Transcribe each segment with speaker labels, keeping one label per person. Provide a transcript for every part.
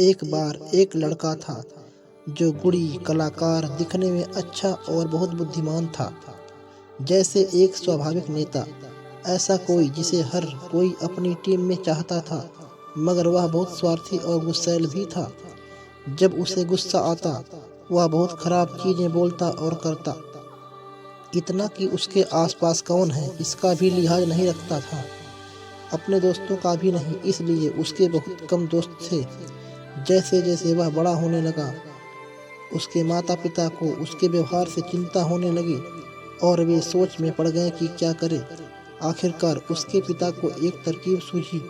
Speaker 1: एक बार एक लड़का था जो गुणी कलाकार, दिखने में अच्छा और बहुत बुद्धिमान था। जैसे एक स्वाभाविक नेता, ऐसा कोई जिसे हर कोई अपनी टीम में चाहता था, मगर वह बहुत स्वार्थी और गुस्सैल भी था। जब उसे गुस्सा आता, वह बहुत खराब चीजें बोलता और करता, इतना कि उसके आसपास कौन है इसका भी लिहाज नहीं रखता था। अपने दोस्तों का भी नहीं, इसलिए उसके बहुत कम दोस्त थे। जैसे जैसे वह बड़ा होने लगा, उसके माता पिता को उसके व्यवहार से चिंता होने लगी और वे सोच में पड़ गए कि क्या करें। आखिरकार उसके पिता को एक तरकीब सूझी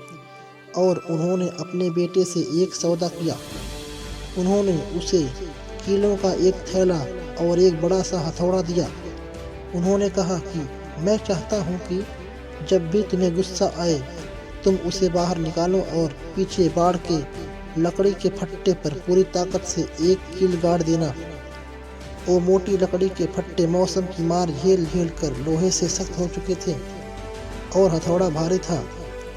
Speaker 1: और उन्होंने अपने बेटे से एक सौदा किया। उन्होंने उसे कीलों का एक थैला और एक बड़ा सा हथौड़ा दिया। उन्होंने कहा कि मैं चाहता हूँ कि जब भी तुम्हें गुस्सा आए, तुम उसे बाहर निकालो और पीछे बाढ़ के लकड़ी के फट्टे पर पूरी ताकत से एक कील गाड़ देना। वो मोटी लकड़ी के फट्टे मौसम की मार झेल झेल कर लोहे से सख्त हो चुके थे और हथौड़ा भारी था,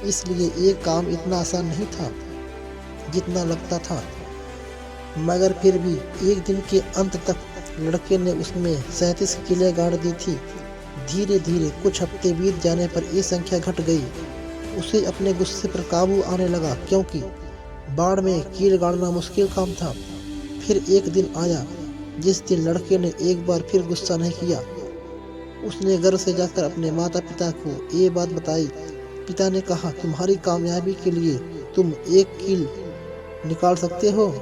Speaker 1: इसलिए ये काम इतना आसान नहीं था जितना लगता था। मगर फिर भी एक दिन के अंत तक लड़के ने उसमें 37 कीलें गाड़ दी थी। धीरे धीरे कुछ हफ्ते बीत जाने पर ये संख्या घट गई। उसे अपने गुस्से पर काबू आने लगा, क्योंकि बाढ़ में कील गाड़ना मुश्किल काम था। फिर एक दिन आया जिस दिन लड़के ने एक बार फिर गुस्सा नहीं किया। उसने घर से जाकर अपने माता पिता को ये बात बताई। पिता ने कहा, तुम्हारी कामयाबी के लिए तुम एक कील निकाल सकते हो।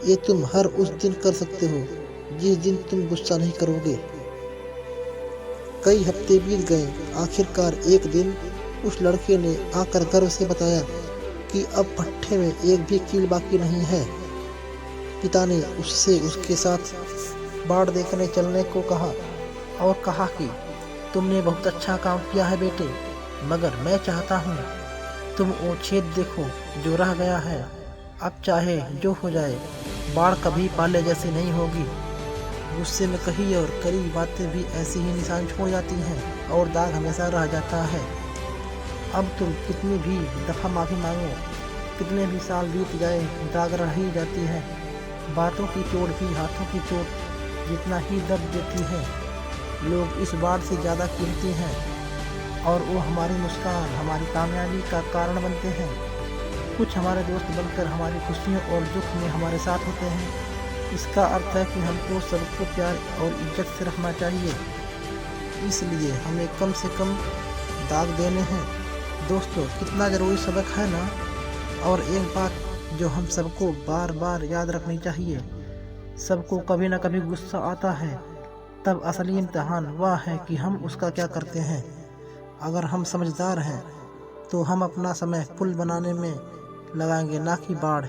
Speaker 1: ये तुम हर उस दिन कर सकते हो जिस दिन तुम गुस्सा नहीं करोगे। कई हफ्ते बीत गए। आखिरकार एक दिन उस लड़के ने आकर गर्व से बताया कि अब भट्ठे में एक भी कील बाकी नहीं है। पिता ने उससे उसके साथ बाढ़ देखने चलने को कहा और कहा कि तुमने बहुत अच्छा काम किया है बेटे, मगर मैं चाहता हूँ तुम वो छेद देखो जो रह गया है। अब चाहे जो हो जाए, बाढ़ कभी पहले जैसी नहीं होगी। गुस्से में कही और करी बातें भी ऐसी ही निशान छोड़ जाती हैं और दाग हमेशा रह जाता है। अब तुम कितनी भी दफ़ा माफ़ी मांगो, कितने भी साल बीत जाए, दाग रह ही जाती है। बातों की चोट भी हाथों की चोट जितना ही दर्द देती है। लोग इस बाढ़ से ज़्यादा कीमती हैं और वो हमारी मुस्कान, हमारी कामयाबी का कारण बनते हैं। कुछ हमारे दोस्त बनकर हमारी खुशियों और दुख में हमारे साथ होते हैं। इसका अर्थ है कि हमको सबको प्यार और इज्जत से रखना चाहिए, इसलिए हमें कम से कम दाग देने हैं। दोस्तों, कितना ज़रूरी सबक है ना। और एक बात जो हम सबको बार बार याद रखनी चाहिए, सबको कभी ना कभी गुस्सा आता है, तब असली इम्तिहान वह है कि हम उसका क्या करते हैं। अगर हम समझदार हैं तो हम अपना समय पुल बनाने में लगाएंगे, ना कि बाढ़।